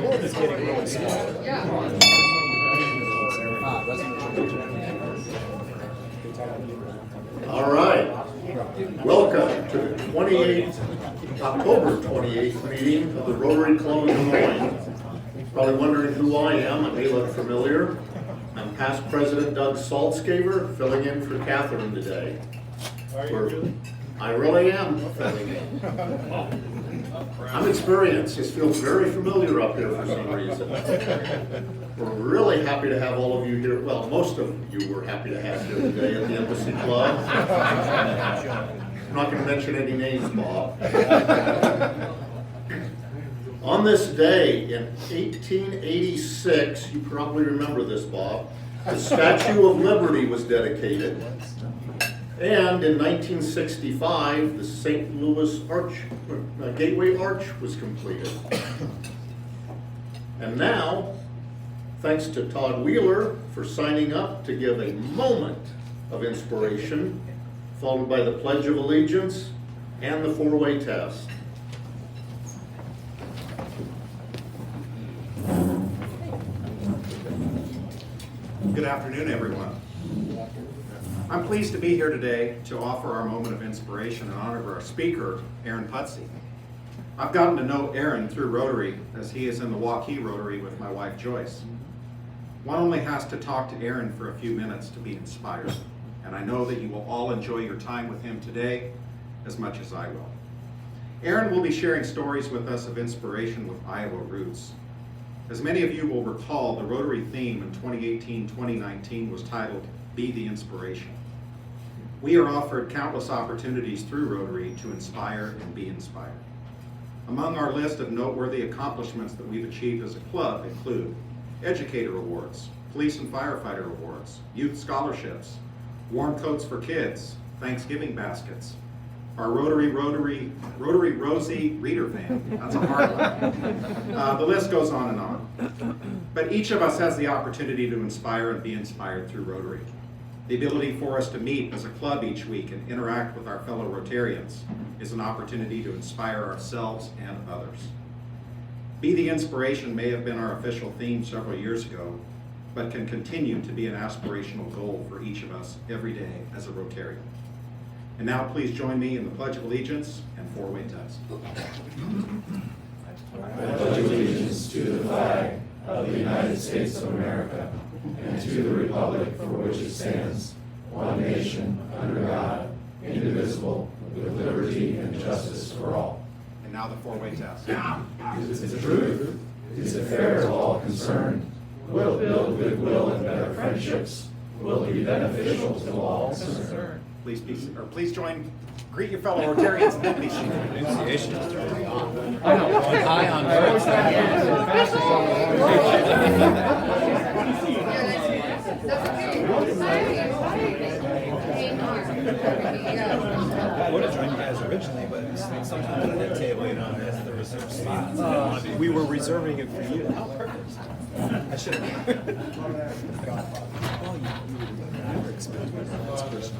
world is getting really small. All right. Welcome to the 28th, October 28th meeting of the Rotary Club of Des Moines. Probably wondering who I am. I may look familiar. I'm past President Doug Saltzgaver, filling in for Catherine today. Are you really? I really am filling in. I'm experienced. This feels very familiar up here for some reason. We're really happy to have all of you here. Well, most of you we're happy to have here today at the Embassy Club. I'm not going to mention any names, Bob. On this day in 1886, you probably remember this, Bob, the Statue of Liberty was dedicated. And in 1965, the St. Louis Gateway Arch was completed. And now, thanks to Todd Wheeler for signing up to give a moment of inspiration, followed by the Pledge of Allegiance and the four-way test. Good afternoon, everyone. I'm pleased to be here today to offer our moment of inspiration in honor of our speaker, Aaron Putsey. I've gotten to know Aaron through Rotary, as he is in the Waukee Rotary with my wife, Joyce. One only has to talk to Aaron for a few minutes to be inspired, and I know that you will all enjoy your time with him today as much as I will. Aaron will be sharing stories with us of inspiration with Iowa roots. As many of you will recall, the Rotary theme in 2018-2019 was titled, Be the Inspiration. We are offered countless opportunities through Rotary to inspire and be inspired. Among our list of noteworthy accomplishments that we've achieved as a club include educator awards, police and firefighter awards, youth scholarships, warm coats for kids, Thanksgiving baskets, our Rotary Rosie reader van. That's a hard one. The list goes on and on. But each of us has the opportunity to inspire and be inspired through Rotary. The ability for us to meet as a club each week and interact with our fellow Rotarians is an opportunity to inspire ourselves and others. Be the Inspiration may have been our official theme several years ago, but can continue to be an aspirational goal for each of us every day as a Rotarian. And now please join me in the Pledge of Allegiance and four-way test. I pledge allegiance to the flag of the United States of America and to the republic for which it stands, one nation, under God, indivisible, with liberty and justice for all. And now the four-way test. Is it true? Is it fair to all concerned? Will it build goodwill and better friendships? Will it be beneficial to all concerned? Please join, greet your fellow Rotarians and then be seated. Initiation is early on. I know. High on first. I would have joined you guys originally, but sometimes at that table, you know, that's the reserved spots. We were reserving it for you. How perfect. I should have. Well, you never expect the next person.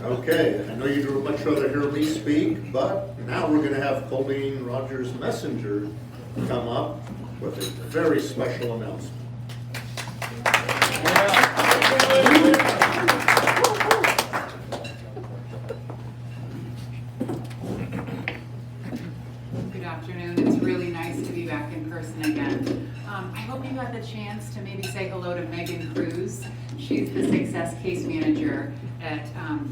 Okay, I know you'd much rather hear me speak, but now we're going to have Colleen Rogers Messenger come up with a very special announcement. Good afternoon. It's really nice to be back in person again. I hope you got the chance to maybe say hello to Megan Cruz. She's the Success Case Manager at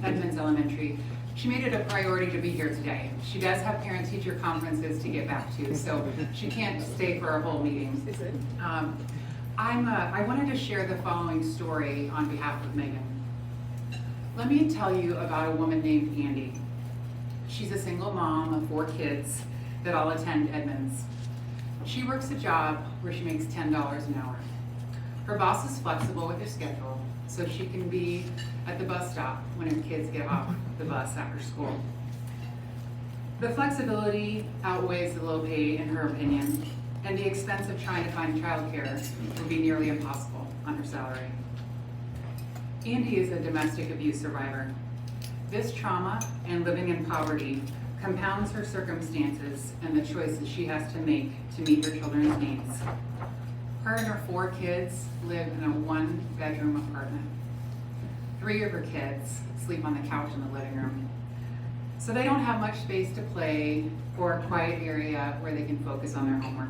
Edmonds Elementary. She made it a priority to be here today. She does have parent-teacher conferences to get back to, so she can't stay for our whole meetings. I wanted to share the following story on behalf of Megan. Let me tell you about a woman named Andy. She's a single mom of 4 kids that all attend Edmonds. She works a job where she makes $10 an hour. Her boss is flexible with her schedule, so she can be at the bus stop when her kids get off the bus after school. The flexibility outweighs the low pay in her opinion, and the expense of trying to find childcare would be nearly impossible on her salary. Andy is a domestic abuse survivor. This trauma and living in poverty compounds her circumstances and the choices she has to make to meet her children's needs. Her and her 4 kids live in a 1-bedroom apartment. 3 of her kids sleep on the couch in the living room. So they don't have much space to play or a quiet area where they can focus on their homework.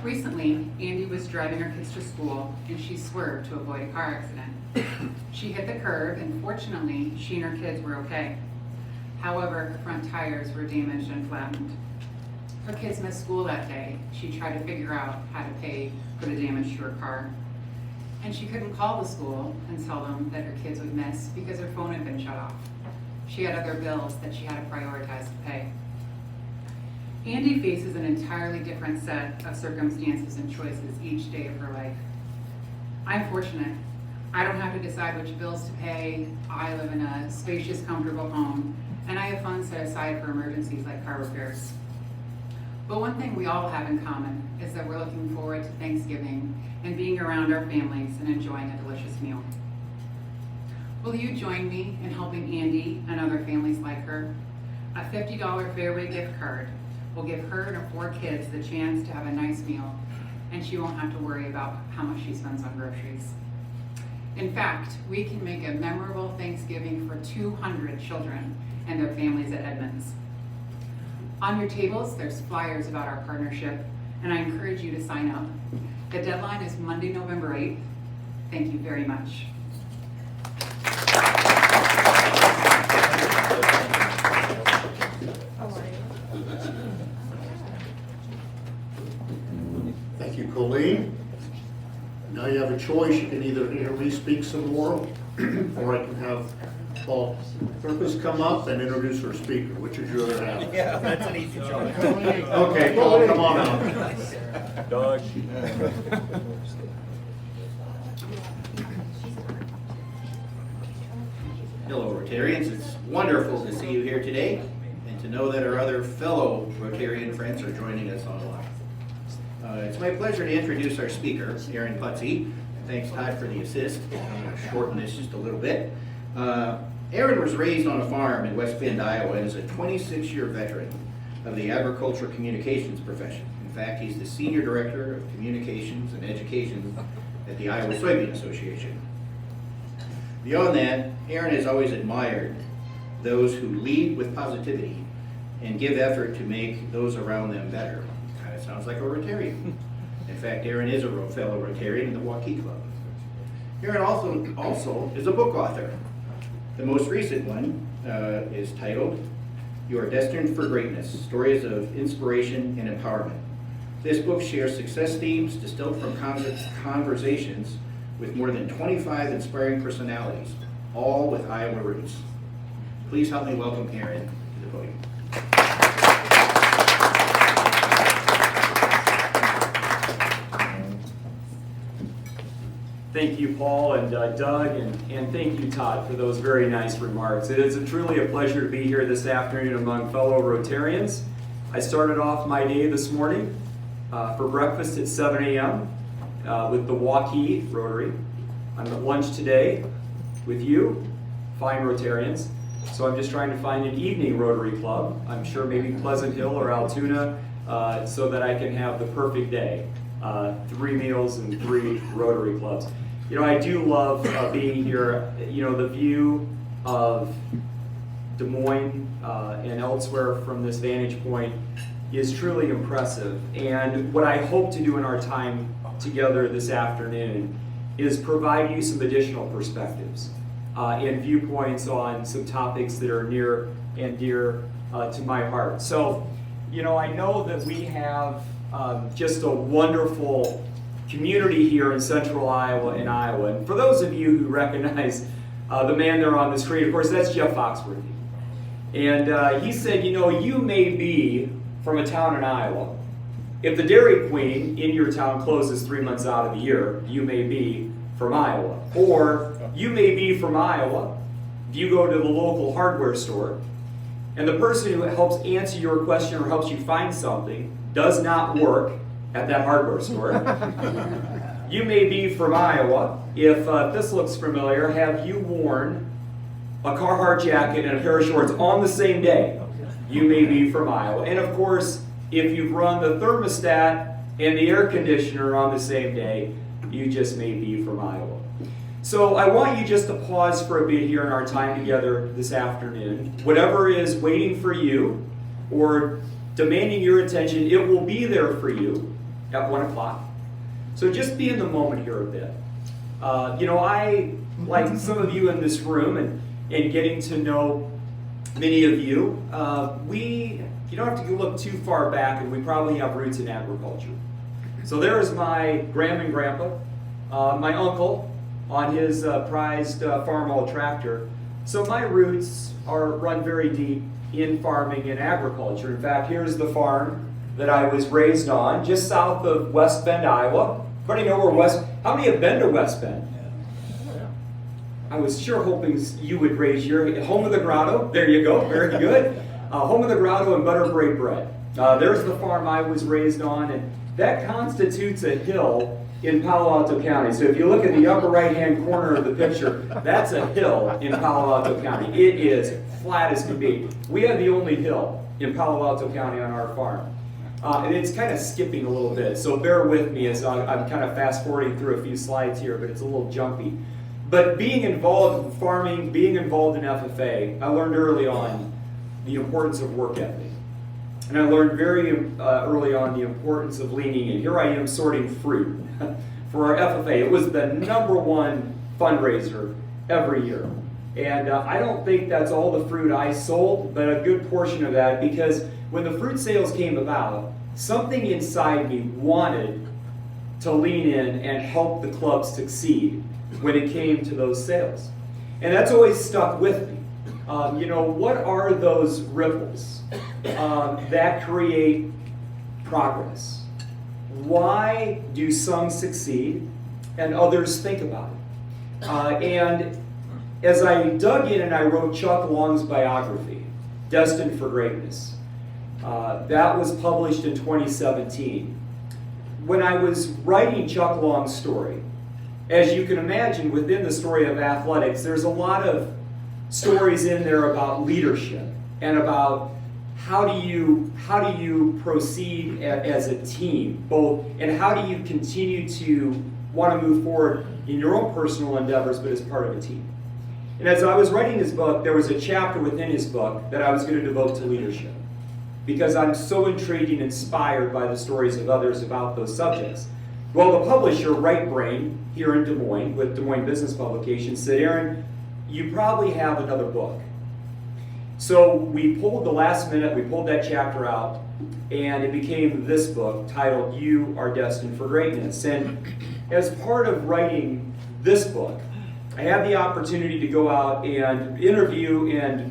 Recently, Andy was driving her kids to school and she swerved to avoid a car accident. She hit the curb and fortunately, she and her kids were okay. However, her front tires were damaged and flattened. Her kids missed school that day. She tried to figure out how to pay for the damage to her car. And she couldn't call the school and tell them that her kids would miss because her phone had been shut off. She had other bills that she had to prioritize to pay. Andy faces an entirely different set of circumstances and choices each day of her life. I'm fortunate. I don't have to decide which bills to pay. I live in a spacious, comfortable home, and I have funds set aside for emergencies like car repairs. But one thing we all have in common is that we're looking forward to Thanksgiving and being around our families and enjoying a delicious meal. Will you join me in helping Andy and other families like her? A $50 Fairway gift card will give her and her 4 kids the chance to have a nice meal, and she won't have to worry about how much she spends on groceries. In fact, we can make a memorable Thanksgiving for 200 children and their families at Edmonds. On your tables, there's flyers about our partnership, and I encourage you to sign up. The deadline is Monday, November 8th. Thank you very much. Thank you, Colleen. Now you have a choice. You can either hear me speak some more, or I can have Paul Purpose come up and introduce our speaker. Which would you rather have? Yeah, that's an easy choice. Okay, Paul, come on up. Doug. Hello, Rotarians. It's wonderful to see you here today and to know that our other fellow Rotarian friends are joining us online. It's my pleasure to introduce our speaker, Aaron Putsey. Thanks, Todd, for the assist. I'm going to shorten this just a little bit. Aaron was raised on a farm in West Bend, Iowa, and is a 26-year veteran of the agriculture communications profession. In fact, he's the Senior Director of Communications and Education at the Iowa Soybean Association. Beyond that, Aaron has always admired those who lead with positivity and give effort to make those around them better. Kind of sounds like a Rotarian. In fact, Aaron is a fellow Rotarian in the Waukee Club. Aaron also is a book author. The most recent one is titled, "You Are Destined for Greatness, Stories of Inspiration and Empowerment." This book shares success themes distilled from conversations with more than 25 inspiring personalities, all with Iowa roots. Please help me welcome Aaron to the podium. Thank you, Paul and Doug, and thank you, Todd, for those very nice remarks. It is truly a pleasure to be here this afternoon among fellow Rotarians. I started off my day this morning for breakfast at 7 a.m. With the Waukee Rotary. I'm at lunch today with you, fine Rotarians. So I'm just trying to find an evening Rotary Club. I'm sure maybe Pleasant Hill or Altoona, so that I can have the perfect day. 3 meals and 3 Rotary Clubs. You know, I do love being here. You know, the view of Des Moines and elsewhere from this vantage point is truly impressive. And what I hope to do in our time together this afternoon is provide you some additional perspectives and viewpoints on some topics that are near and dear to my heart. So, you know, I know that we have just a wonderful community here in central Iowa and Iowa. And for those of you who recognize the man there on the screen, of course, that's Jeff Foxworthy. And he said, you know, you may be from a town in Iowa. If the Dairy Queen in your town closes 3 months out of the year, you may be from Iowa. Or you may be from Iowa if you go to the local hardware store and the person who helps answer your question or helps you find something does not work at that hardware store. You may be from Iowa. If this looks familiar, have you worn a Carhartt jacket and a pair of shorts on the same day? you may be from Iowa. And of course, if you've run the thermostat and the air conditioner on the same day, you just may be from Iowa. So I want you just to pause for a bit here in our time together this afternoon. Whatever is waiting for you or demanding your attention, it will be there for you at 1 o'clock. So just be in the moment here a bit. I, like some of you in this room and getting to know many of you, you don't have to look too far back, and we probably have roots in agriculture. So there's my grandma and grandpa, my uncle on his prized farm-haul tractor. So my roots run very deep in farming and agriculture. In fact, here's the farm that I was raised on, just south of West Bend, Iowa. Anybody know where how many have been to West Bend? I was sure hoping you would raise your home of the grotto. There you go, very good. Home of the grotto and butter break bread. There's the farm I was raised on, and that constitutes a hill in Palo Alto County. So if you look at the upper right-hand corner of the picture, that's a hill in Palo Alto County. It is flat as can be. We have the only hill in Palo Alto County on our farm. And it's kind of skipping a little bit, so bear with me as I'm kind of fast-forwarding through a few slides here, but it's a little jumpy. But being involved in farming, being involved in FFA, I learned early on the importance of work ethic. And I learned very early on the importance of leaning in. Here I am sorting fruit for our FFA. It was the #1 fundraiser every year. And I don't think that's all the fruit I sold, but a good portion of that, because when the fruit sales came about, something inside me wanted to lean in and help the club succeed when it came to those sales. And that's always stuck with me. What are those ripples that create progress? Why do some succeed and others think about it? And as I dug in and I wrote Chuck Long's biography, Destined for Greatness, that was published in 2017. When I was writing Chuck Long's story, as you can imagine, within the story of athletics, there's a lot of stories in there about leadership and about how do you proceed as a team, both, and how do you continue to want to move forward in your own personal endeavors, but as part of a team. And as I was writing his book, there was a chapter within his book that I was going to devote to leadership, because I'm so intrigued and inspired by the stories of others about those subjects. Well, the publisher, Right Brain, here in Des Moines, with Des Moines Business Publications, said, Aaron, you probably have another book. So we pulled the last minute, we pulled that chapter out, and it became this book titled, You Are Destined for Greatness. And as part of writing this book, I had the opportunity to go out and interview and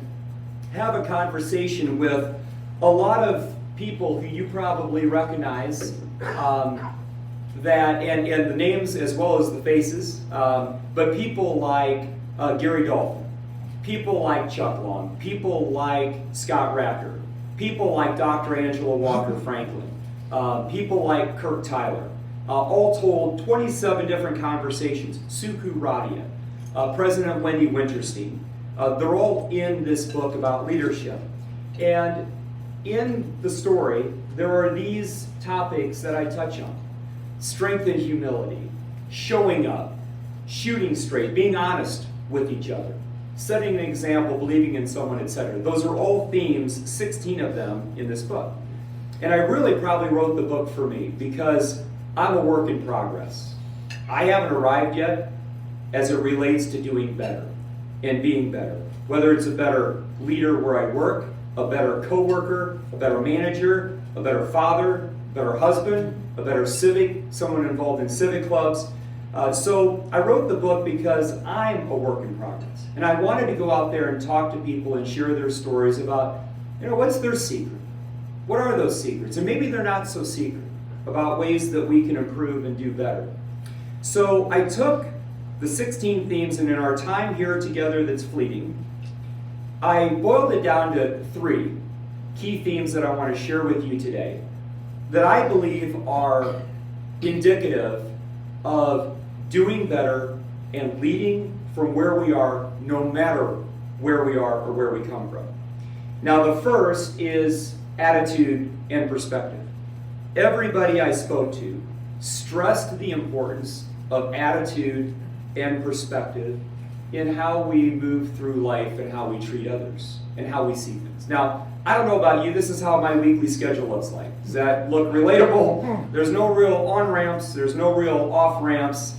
have a conversation with a lot of people who you probably recognize, and the names as well as the faces, but people like Gary Dolphin, people like Chuck Long, people like Scott Racker, people like Dr. Angela Walker Franklin, people like Kirk Tyler, all told 27 different conversations, Suku Radia, President Wendy Winterstein. They're all in this book about leadership. And in the story, there are these topics that I touch on. Strength and humility, showing up, shooting straight, being honest with each other, setting an example, believing in someone, etc. Those are all themes, 16 of them in this book. And I really probably wrote the book for me because I'm a work in progress. I haven't arrived yet as it relates to doing better and being better. Whether it's a better leader where I work, a better coworker, a better manager, a better father, a better husband, a better civic, someone involved in civic clubs. So I wrote the book because I'm a work in progress. And I wanted to go out there and talk to people and share their stories about, what's their secret? What are those secrets? And maybe they're not so secret, about ways that we can improve and do better. So I took the 16 themes, and in our time here together that's fleeting, I boiled it down to 3 key themes that I want to share with you today that I believe are indicative of doing better and leading from where we are, no matter where we are or where we come from. Now, the first is attitude and perspective. Everybody I spoke to stressed the importance of attitude and perspective in how we move through life and how we treat others and how we see things. Now, I don't know about you, this is how my weekly schedule looks like. Does that look relatable? There's no real on-ramps, there's no real off-ramps.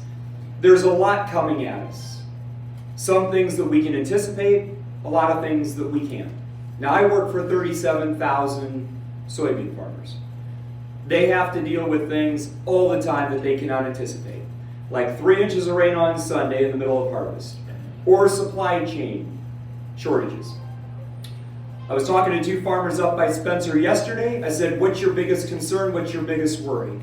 There's a lot coming at us. Some things that we can anticipate, a lot of things that we can't. Now, I work for 37,000 soybean farmers. They have to deal with things all the time that they cannot anticipate, like 3 inches of rain on Sunday in the middle of harvest, or supply chain shortages. I was talking to 2 farmers up by Spencer yesterday. I said, what's your biggest concern? What's your biggest worry?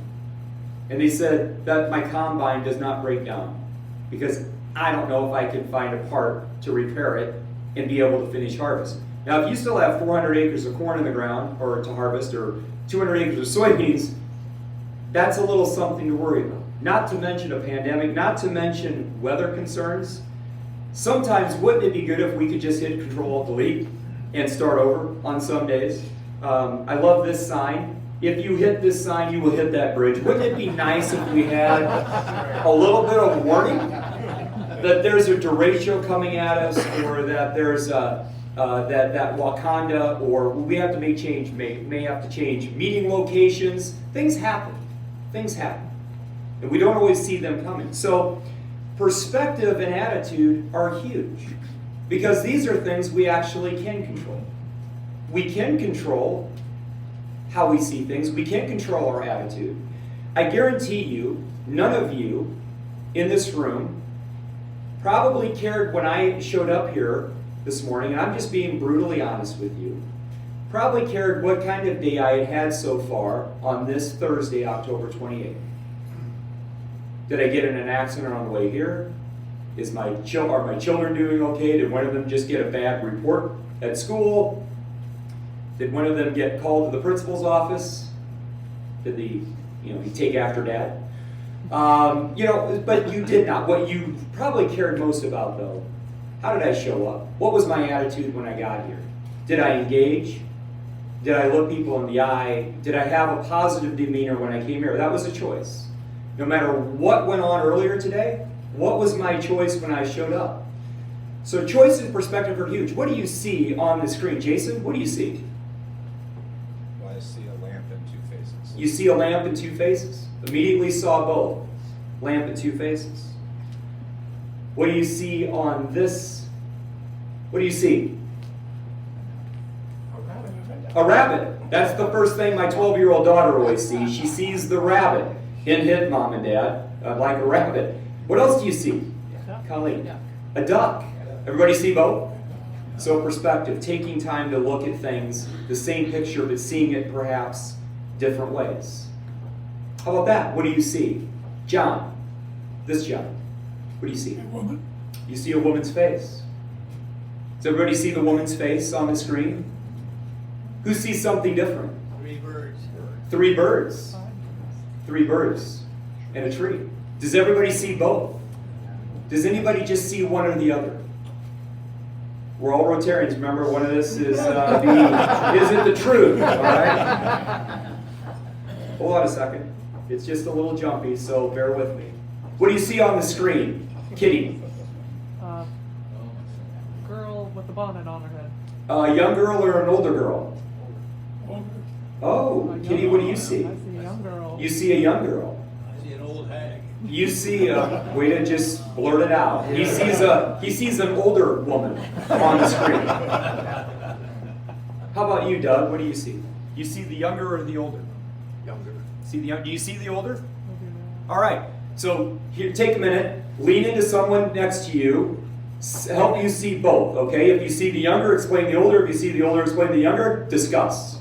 And they said that my combine does not break down because I don't know if I can find a part to repair it and be able to finish harvest. Now, if you still have 400 acres of corn in the ground or to harvest, or 200 acres of soybeans, that's a little something to worry about. Not to mention a pandemic, not to mention weather concerns. Sometimes, wouldn't it be good if we could just hit Control-Alt-Delete and start over on some days? I love this sign. If you hit this sign, you will hit that bridge. Wouldn't it be nice if we had a little bit of warning that there's a derecho coming at us, or that there's that Wakanda, or we have to make change, may have to change meeting locations. Things happen. Things happen. And we don't always see them coming. So perspective and attitude are huge, because these are things we actually can control. We can control how we see things. We can control our attitude. I guarantee you, none of you in this room probably cared when I showed up here this morning, and I'm just being brutally honest with you, probably cared what kind of day I had had so far on this Thursday, October 28th. Did I get in an accident on the way here? Are my children doing okay? Did one of them just get a bad report at school? Did one of them get called to the principal's office? Did he take after dad? But you did not. What you probably cared most about, though, how did I show up? What was my attitude when I got here? Did I engage? Did I look people in the eye? Did I have a positive demeanor when I came here? That was a choice. No matter what went on earlier today, what was my choice when I showed up? So choice and perspective are huge. What do you see on the screen? Jason, what do you see? Well, I see a lamp and 2 faces. You see a lamp and 2 faces. Immediately saw both. Lamp and 2 faces. What do you see on this? What do you see? A rabbit. That's the first thing my 12-year-old daughter always sees. She sees the rabbit. Hint, Mom and Dad. Like a rabbit. What else do you see? Colleen. A duck. Everybody see both? So perspective, taking time to look at things, the same picture, but seeing it perhaps different ways. How about that? What do you see? John. This John. What do you see? A woman. You see a woman's face. Does everybody see the woman's face on the screen? Who sees something different? 3 birds. 3 birds. 3 birds. And a tree. Does everybody see both? Does anybody just see one or the other? We're all Rotarians. Remember, one of this is is it the truth? All right? Hold on a second. It's just a little jumpy, so bear with me. What do you see on the screen? Kitty. Girl with a bonnet on her head. A young girl or an older girl? Oh, A young Kitty, what do you girl. see? I see a young girl. You see a young girl. I see an old hag. You see a, way to just blurt it out. He sees an older woman on the screen. How about you, Doug? What do you see? You see the younger or the older? Younger. Do you see the older? All right. So here, take a minute, lean into someone next to you, help you see both, okay? If you see the younger, explain the older. If you see the older, explain the younger. Discuss.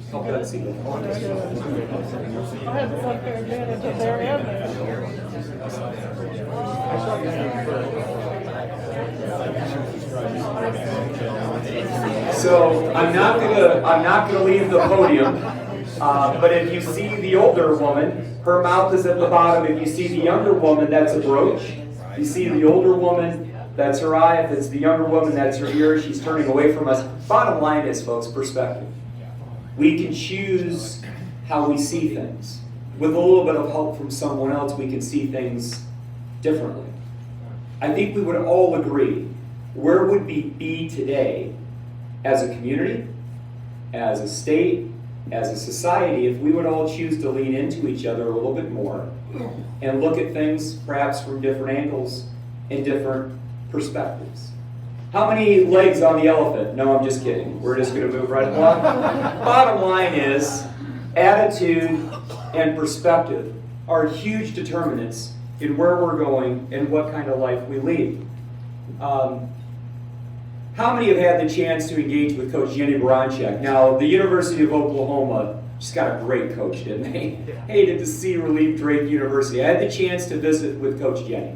Help that see both. I had this unfair advantage of there and there. So I'm not gonna leave the podium. But if you see the older woman, her mouth is at the bottom. If you see the younger woman, that's a brooch. You see the older woman, that's her eye. If it's the younger woman, that's her ear. She's turning away from us. Bottom line is, folks, perspective. We can choose how we see things. With a little bit of help from someone else, we can see things differently. I think we would all agree, where would we be today as a community, as a state, as a society, if we would all choose to lean into each other a little bit more and look at things perhaps from different angles and different perspectives. How many legs on the elephant? No, I'm just kidding. We're just going to move right along. Bottom line is, attitude and perspective are huge determinants in where we're going and what kind of life we lead. How many have had the chance to engage with Coach Jenny Baranchek? Now, the University of Oklahoma just got a great coach, didn't they? Hated to see her leave Drake University. I had the chance to visit with Coach Jenny.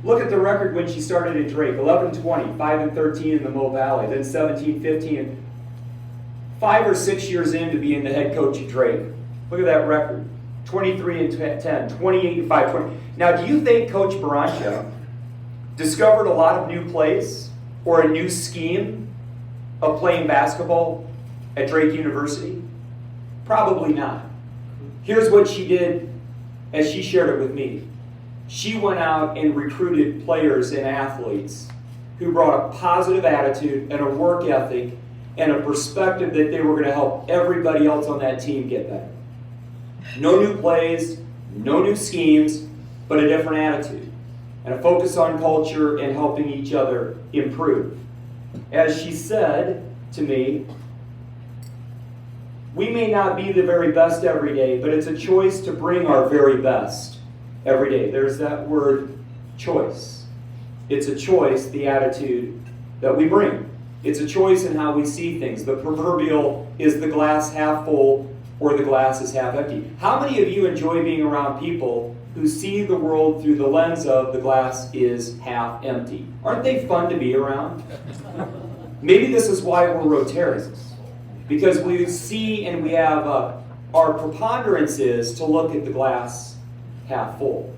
Look at the record when she started at Drake. 11-20, 5-13 in the Mo Valley, then 17-15. 5 or 6 years in to being the head coach at Drake. Look at that record. 23-10, 28-5, 20. Now, do you think Coach Baranchek discovered a lot of new plays or a new scheme of playing basketball at Drake University? Probably not. Here's what she did as she shared it with me. She went out and recruited players and athletes who brought a positive attitude and a work ethic and a perspective that they were going to help everybody else on that team get better. No new plays, no new schemes, but a different attitude and a focus on culture and helping each other improve. As she said to me, we may not be the very best every day, but it's a choice to bring our very best every day. There's that word, choice. It's a choice, the attitude that we bring. It's a choice in how we see things. The proverbial, is the glass half full or the glass is half empty? How many of you enjoy being around people who see the world through the lens of the glass is half empty? Aren't they fun to be around? Maybe this is why we're Rotarians. Because we see and we have, our preponderance is to look at the glass half full.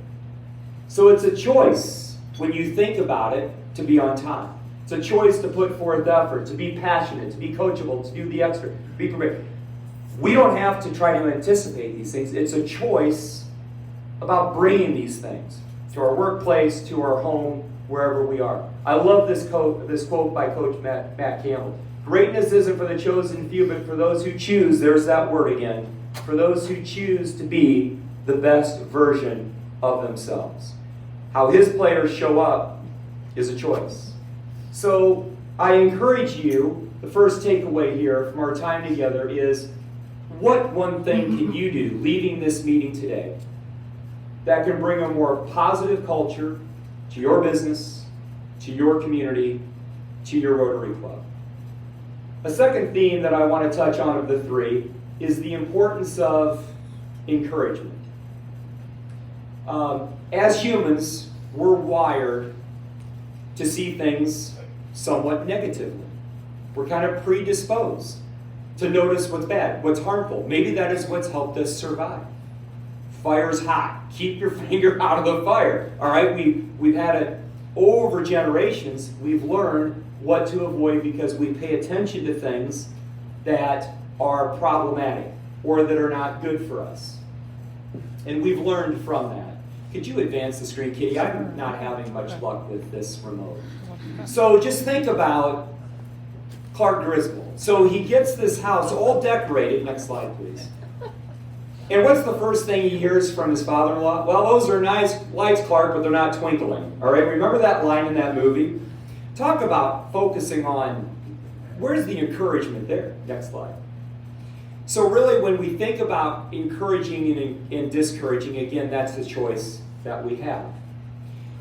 So it's a choice, when you think about it, to be on time. It's a choice to put forth effort, to be passionate, to be coachable, to do the extra, to be prepared. We don't have to try to anticipate these things. It's a choice about bringing these things to our workplace, to our home, wherever we are. I love this quote by Coach Matt Campbell. Greatness isn't for the chosen few, but for those who choose, there's that word again, for those who choose to be the best version of themselves. How his players show up is a choice. So I encourage you, the first takeaway here from our time together is, what one thing can you do leaving this meeting today that can bring a more positive culture to your business, to your community, to your Rotary Club? A second theme that I want to touch on of the three is the importance of encouragement. As humans, we're wired to see things somewhat negatively. We're kind of predisposed to notice what's bad, what's harmful. Maybe that is what's helped us survive. Fire's hot. Keep your finger out of the fire. All right, we've had it over generations. We've learned what to avoid because we pay attention to things that are problematic or that are not good for us. And we've learned from that. Could you advance the screen, Kitty? I'm not having much luck with this remote. So just think about Clark Griswold. So he gets this house all decorated. Next slide, please. And what's the first thing he hears from his father-in-law? Well, those are nice lights, Clark, but they're not twinkling. All right, remember that line in that movie? Talk about focusing on, where's the encouragement there? Next slide. So really, when we think about encouraging and discouraging, again, that's the choice that we have.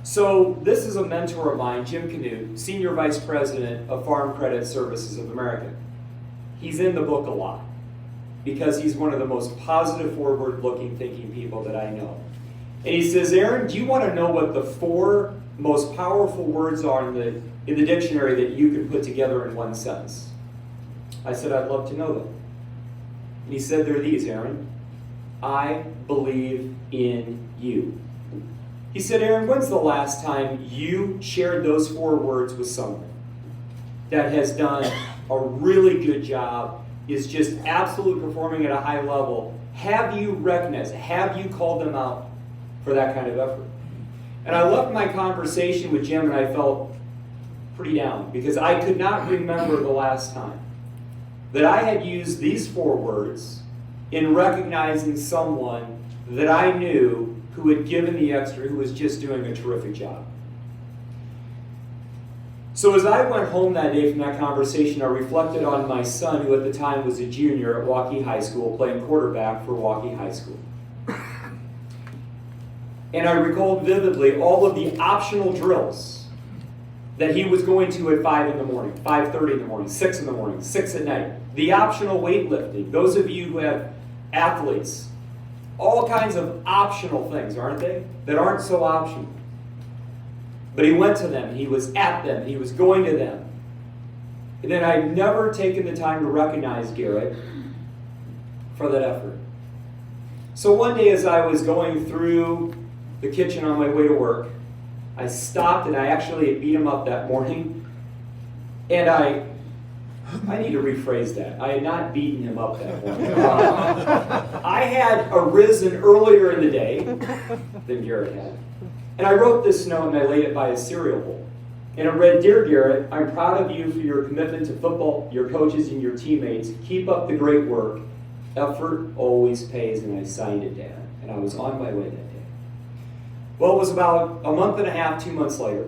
So this is a mentor of mine, Jim Canute, Senior Vice President of Farm Credit Services of America. He's in the book a lot because he's one of the most positive, forward-looking, thinking people that I know. And he says, Aaron, do you want to know what the 4 most powerful words are in the dictionary that you can put together in one sentence? I said, I'd love to know them. And he said, they're these, Aaron. I believe in you. He said, Aaron, when's the last time you shared those 4 words with someone that has done a really good job, is just absolutely performing at a high level? Have you recognized, have you called them out for that kind of effort? And I left my conversation with Jim and I felt pretty down because I could not remember the last time that I had used these 4 words in recognizing someone that I knew who had given the extra, who was just doing a terrific job. So as I went home that day from that conversation, I reflected on my son, who at the time was a junior at Waukee High School, playing quarterback for Waukee High School. And I recalled vividly all of the optional drills that he was going to at 5 in the morning, 5:30 in the morning, 6 in the morning, 6 at night. The optional weightlifting. Those of you who have athletes, all kinds of optional things, aren't they? That aren't so optional. But he went to them, he was at them, he was going to them. And then I'd never taken the time to recognize Garrett for that effort. So one day as I was going through the kitchen on my way to work, I stopped and I actually had beat him up that morning. And I need to rephrase that. I had not beaten him up that morning. I had arisen earlier in the day than Garrett had. And I wrote this note and I laid it by his cereal bowl. And it read, Dear Garrett, I'm proud of you for your commitment to football, your coaches, and your teammates. Keep up the great work. Effort always pays. And I signed it, Dad. And I was on my way that day. Well, it was about a month and a half, 2 months later.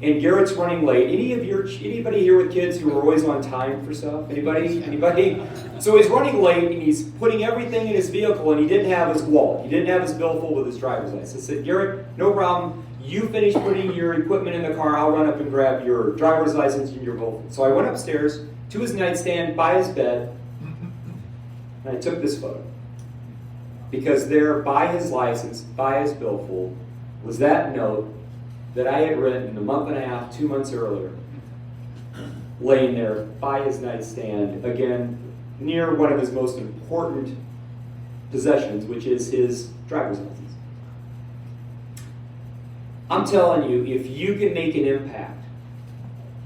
And Garrett's running late. Anybody here with kids who are always on time for stuff? Anybody? So he's running late and he's putting everything in his vehicle and he didn't have his wallet. He didn't have his billfold with his driver's license. I said, Garrett, no problem. You finish putting your equipment in the car. I'll run up and grab your driver's license and your billfold. So I went upstairs to his nightstand by his bed and I took this photo. Because there by his license, by his billfold, was that note that I had written a month and a half, 2 months earlier, laying there by his nightstand, again, near one of his most important possessions, which is his driver's license. I'm telling you, if you can make an impact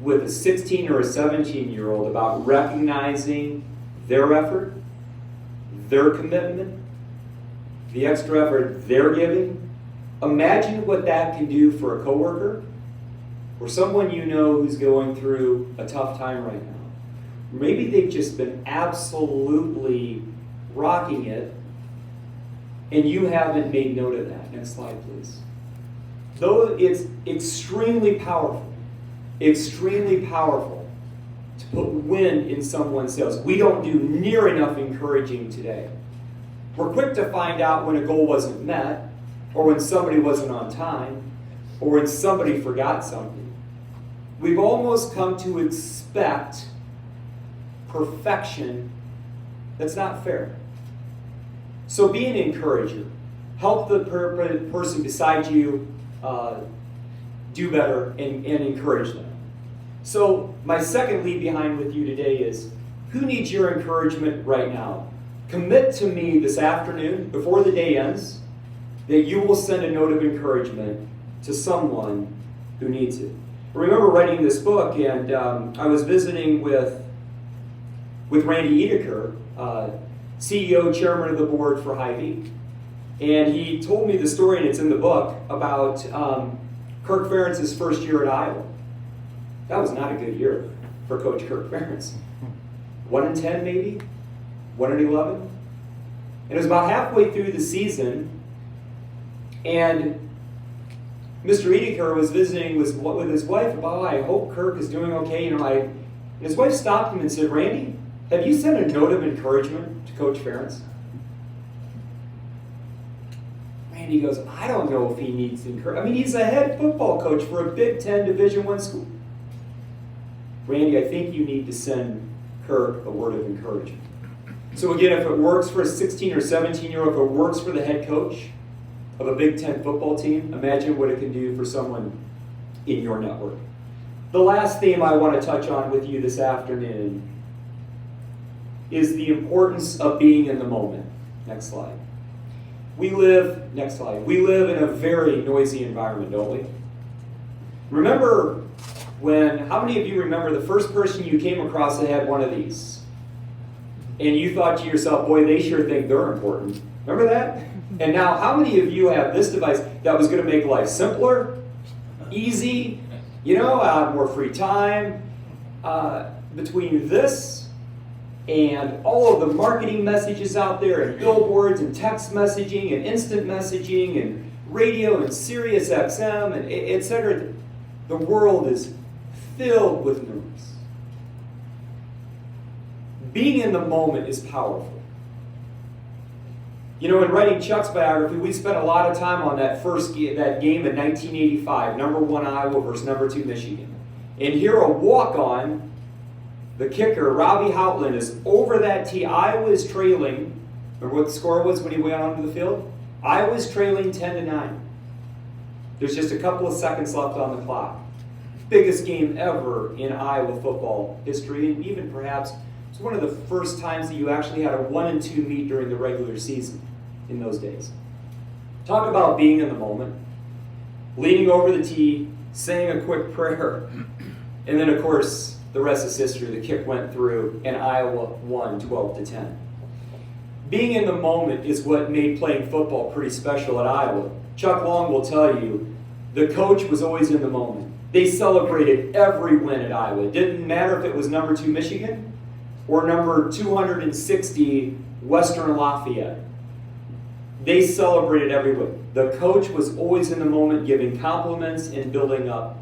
with a 16 or a 17-year-old about recognizing their effort, their commitment, the extra effort they're giving, imagine what that can do for a coworker or someone you know who's going through a tough time right now. Maybe they've just been absolutely rocking it and you haven't made note of that. Next slide, please. Though it's extremely powerful to put wind in someone's sails. We don't do near enough encouraging today. We're quick to find out when a goal wasn't met, or when somebody wasn't on time, or when somebody forgot something. We've almost come to expect perfection that's not fair. So be an encourager. Help the person beside you do better and encourage them. So my second leave behind with you today is, who needs your encouragement right now? Commit to me this afternoon, before the day ends, that you will send a note of encouragement to someone who needs it. I remember writing this book, and I was visiting with Randy Edeker, CEO, chairman of the board for Hy-Vee. And he told me the story, and it's in the book, about Kirk Ferentz's first year at Iowa. That was not a good year for Coach Kirk Ferentz. 1-10 maybe? 1-11? And it was about halfway through the season, and Mr. Edeker was visiting with his wife about, I hope Kirk is doing okay. And his wife stopped him and said, Randy, have you sent a note of encouragement to Coach Ferentz? Randy goes, I don't know if he needs encouragement. I mean, he's a head football coach for a Big Ten Division I school. Randy, I think you need to send Kirk a word of encouragement. So again, if it works for a 16 or 17-year-old, if it works for the head coach of a Big Ten football team, imagine what it can do for someone in your network. The last theme I want to touch on with you this afternoon is the importance of being in the moment. Next slide. next slide, we live in a very noisy environment, don't we? Remember how many of you remember the first person you came across that had one of these? And you thought to yourself, boy, they sure think they're important. Remember that? And now, how many of you have this device that was going to make life simpler, easy, more free time? Between this and all of the marketing messages out there, and billboards, and text messaging, and instant messaging, and radio, and Sirius XM, and etc., the world is filled with noise. Being in the moment is powerful. In writing Chuck's biography, we spent a lot of time on that game in 1985, number 1 Iowa versus number 2 Michigan. And here a walk-on, the kicker, Robbie Houtland, is over that tee. Iowa is trailing. Remember what the score was when he went onto the field? Iowa was trailing 10-9. There's just a couple of seconds left on the clock. Biggest game ever in Iowa football history, and even perhaps it's one of the first times that you actually had a 1-2 meet during the regular season in those days. Talk about being in the moment, leaning over the tee, saying a quick prayer, and then of course the rest is history. The kick went through, and Iowa won 12-10. Being in the moment is what made playing football pretty special at Iowa. Chuck Long will tell you, the coach was always in the moment. They celebrated every win at Iowa. It didn't matter if it was number 2 Michigan or number 260 Western Lafayette. They celebrated every win. The coach was always in the moment, giving compliments and building up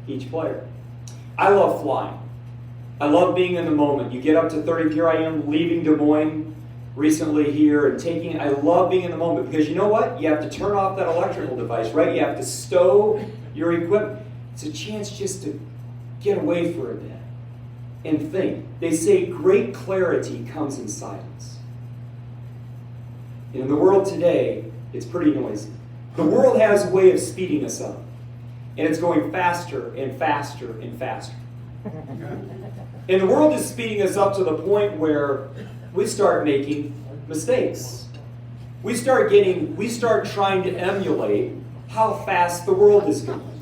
each player. I love flying. I love being in the moment. You get up to 30, here I am leaving Des Moines recently here and I love being in the moment because you know what? You have to turn off that electrical device, right? You have to stow your equipment. It's a chance just to get away for a bit and think. They say great clarity comes in silence. And in the world today, it's pretty noisy. The world has a way of speeding us up. And it's going faster and faster and faster. And the world is speeding us up to the point where we start making mistakes. We start trying to emulate how fast the world is going.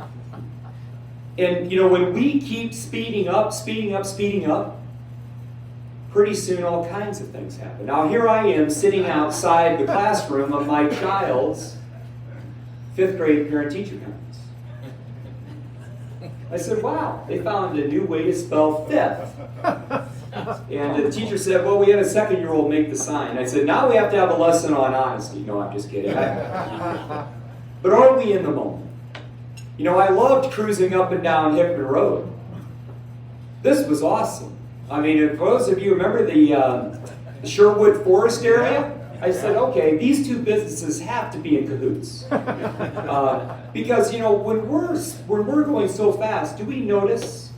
And when we keep speeding up, pretty soon all kinds of things happen. Now here I am sitting outside the classroom of my child's 5th grade parent-teacher conference. I said, wow, they found a new way to spell fifth. And the teacher said, well, we had a 2-year-old make the sign. I said, now we have to have a lesson on honesty. No, I'm just kidding. But are we in the moment? I loved cruising up and down Hickman Road. This was awesome. I mean, if those of you remember the Sherwood Forest area, I said, okay, these two businesses have to be in cahoots. Because, when we're going so fast, do we notice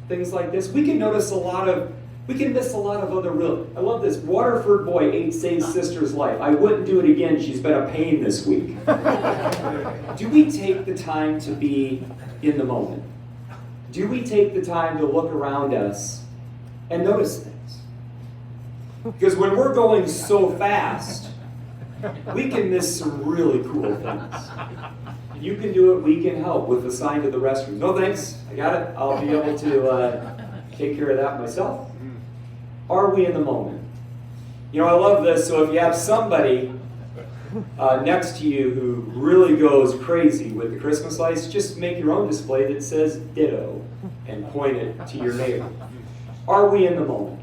things like this? We can miss a lot of other I love this. Waterford boy ate Say's sister's life. I wouldn't do it again. She's been a pain this week. Do we take the time to be in the moment? Do we take the time to look around us and notice things? Because when we're going so fast, we can miss some really cool things. You can do it, we can help with the sign to the restroom. No thanks, I got it. I'll be able to take care of that myself. Are we in the moment? I love this. So if you have somebody next to you who really goes crazy with the Christmas lights, just make your own display that says ditto and point it to your neighbor. Are we in the moment?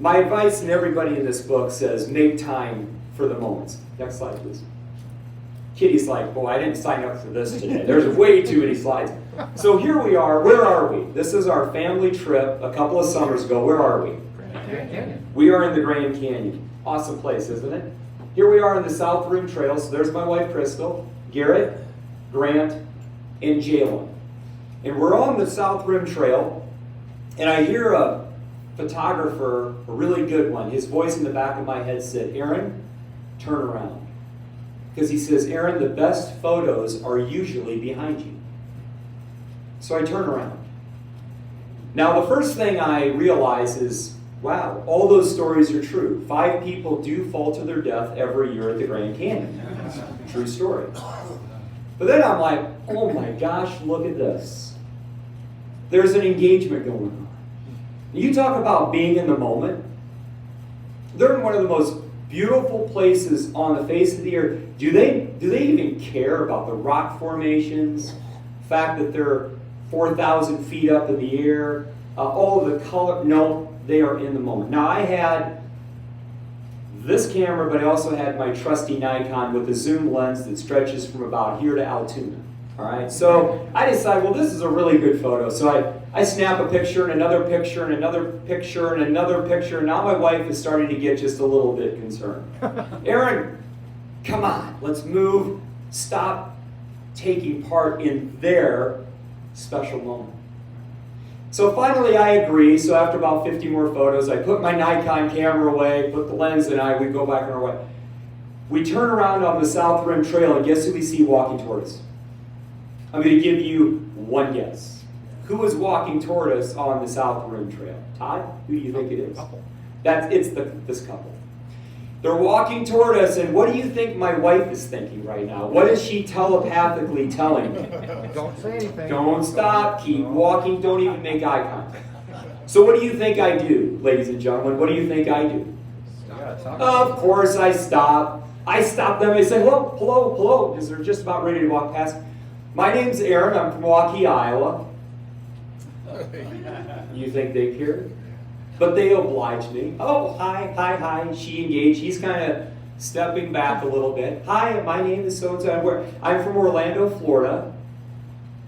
My advice, and everybody in this book says, make time for the moments. Next slide, please. Kitty's like, boy, I didn't sign up for this today. There's way too many slides. So here we are. Where are we? This is our family trip a couple of summers ago. Where are we? Grand Canyon. We are in the Grand Canyon. Awesome place, isn't it? Here we are in the South Rim Trail. So there's my wife, Crystal, Garrett, Grant, and Jalen. And we're on the South Rim Trail, and I hear a photographer, a really good one, his voice in the back of my head said, Aaron, turn around. Because he says, Aaron, the best photos are usually behind you. So I turn around. Now the first thing I realize is wow, all those stories are true. 5 people do fall to their death every year at the Grand Canyon. True story. But then I'm like, oh my gosh, look at this. There's an engagement going on. You talk about being in the moment. They're in one of the most beautiful places on the face of the earth. Do they even care about the rock formations, the fact that they're 4,000 feet up in the air, all of the color? No, they are in the moment. Now, I had this camera, but I also had my trusty Nikon with a zoom lens that stretches from about here to Altoona. All right, so I decided, well, this is a really good photo. So I snap a picture and another picture and another picture and another picture, and now my wife is starting to get just a little bit concerned. Aaron, come on, let's move. Stop taking part in their special moment. So finally I agree. So after about 50 more photos, I put my Nikon camera away, put the lens in, we go back on our way. We turn around on the South Rim Trail, and guess who we see walking toward us? I'm going to give you one guess. Who is walking toward us on the South Rim Trail? Todd, who do you think it is? It's this couple. They're walking toward us, and what do you think my wife is thinking right now? What is she telepathically telling me? Don't say anything. Don't stop, keep walking, don't even make eye contact. So what do you think I do, ladies and gentlemen? What do you think I do? Of course I stop. I stop them, I say, hello, hello, hello, because they're just about ready to walk past. My name's Aaron, I'm from Milwaukee, Iowa. You think they care? But they oblige me. Oh, hi, hi, hi. She engaged. He's kind of stepping back a little bit. Hi, my name is so-and-so. I'm from Orlando, Florida.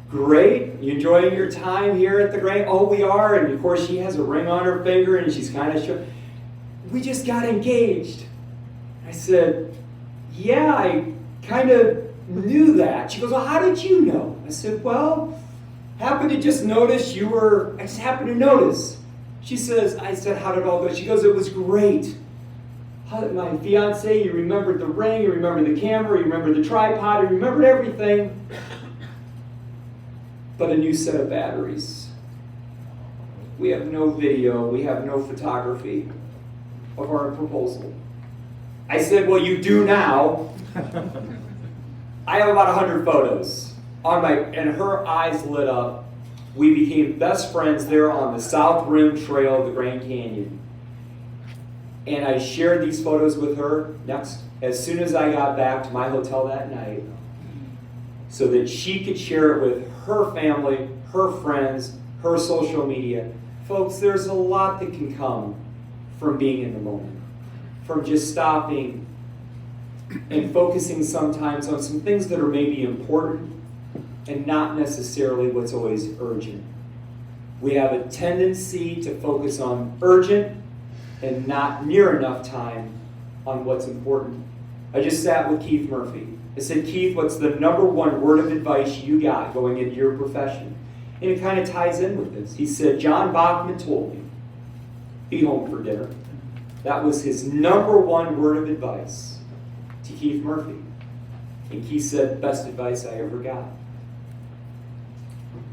Great. You enjoying your time here at the Grand? Oh, we are. And of course, she has a ring on her finger, and she's kind of sure. We just got engaged. I said, yeah, I kind of knew that. She goes, well, how did you know? I said, well, happened to just notice I just happened to notice. She says, I said, how did it all go? She goes, it was great. My fiance, you remembered the ring, you remembered the camera, you remembered the tripod, you remembered everything. But a new set of batteries. We have no video, we have no photography of our proposal. I said, well, you do now. I have about 100 photos and her eyes lit up. We became best friends there on the South Rim Trail of the Grand Canyon. And I shared these photos with her as soon as I got back to my hotel that night, so that she could share it with her family, her friends, her social media. Folks, there's a lot that can come from being in the moment, from just stopping and focusing sometimes on some things that are maybe important and not necessarily what's always urgent. We have a tendency to focus on urgent and not near enough time on what's important. I just sat with Keith Murphy. I said, Keith, what's the #1 word of advice you got going into your profession? And it kind of ties in with this. He said, John Bachman told me, be home for dinner. That was his #1 word of advice to Keith Murphy. And Keith said, best advice I ever got.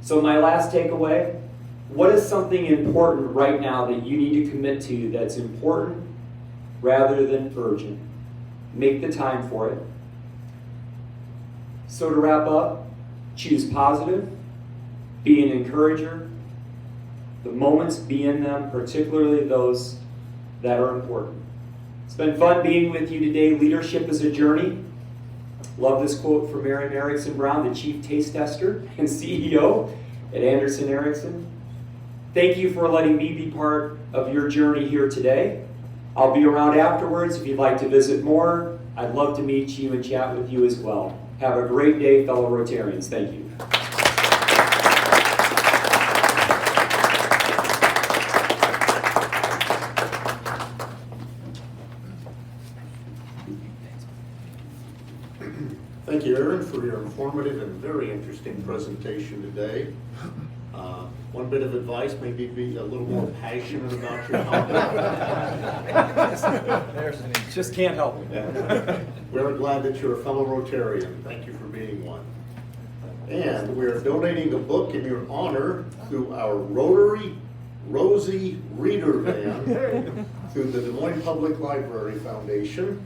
So my last takeaway, what is something important right now that you need to commit to that's important rather than urgent? Make the time for it. So to wrap up, choose positive, be an encourager. The moments, be in them, particularly those that are important. It's been fun being with you today. Leadership is a journey. Love this quote from Aaron Erickson Brown, the Chief Taste Tester and CEO at Anderson Erickson. Thank you for letting me be part of your journey here today. I'll be around afterwards if you'd like to visit more. I'd love to meet you and chat with you as well. Have a great day, fellow Rotarians. Thank you. Thank you, Aaron, for your informative and very interesting presentation today. One bit of advice, maybe be a little more passionate about your topic. Just can't help it. We're glad that you're a fellow Rotarian. Thank you for being one. And we're donating a book in your honor through our Rotary Rosie Reader Van through the Des Moines Public Library Foundation.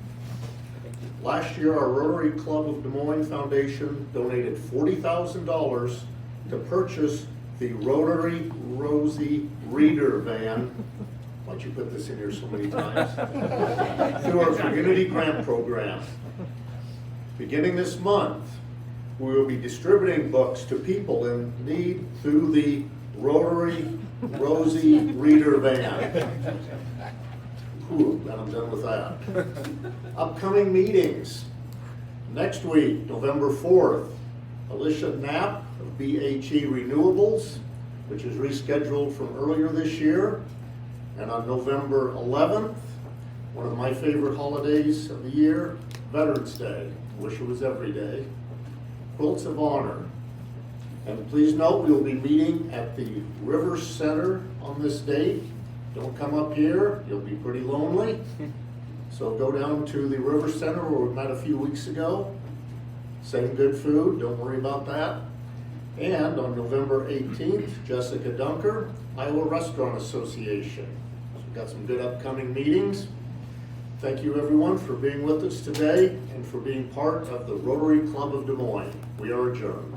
Last year, our Rotary Club of Des Moines Foundation donated $40,000 to purchase the Rotary Rosie Reader Van. Why don't you put this in here so many times? Through our community grant program. Beginning this month, we will be distributing books to people in need through the Rotary Rosie Reader Van. Whew, then I'm done with that. Upcoming meetings. Next week, November 4th, Alicia Knapp of BHE Renewables, which is rescheduled from earlier this year. And on November 11th, one of my favorite holidays of the year, Veterans Day. Wish it was every day. Quilts of Honor. And please note, we will be meeting at the River Center on this date. Don't come up here, you'll be pretty lonely. So go down to the River Center where we met a few weeks ago. Same good food, don't worry about that. And on November 18th, Jessica Dunker, Iowa Restaurant Association. So we've got some good upcoming meetings. Thank you everyone for being with us today and for being part of the Rotary Club of Des Moines. We are adjourned.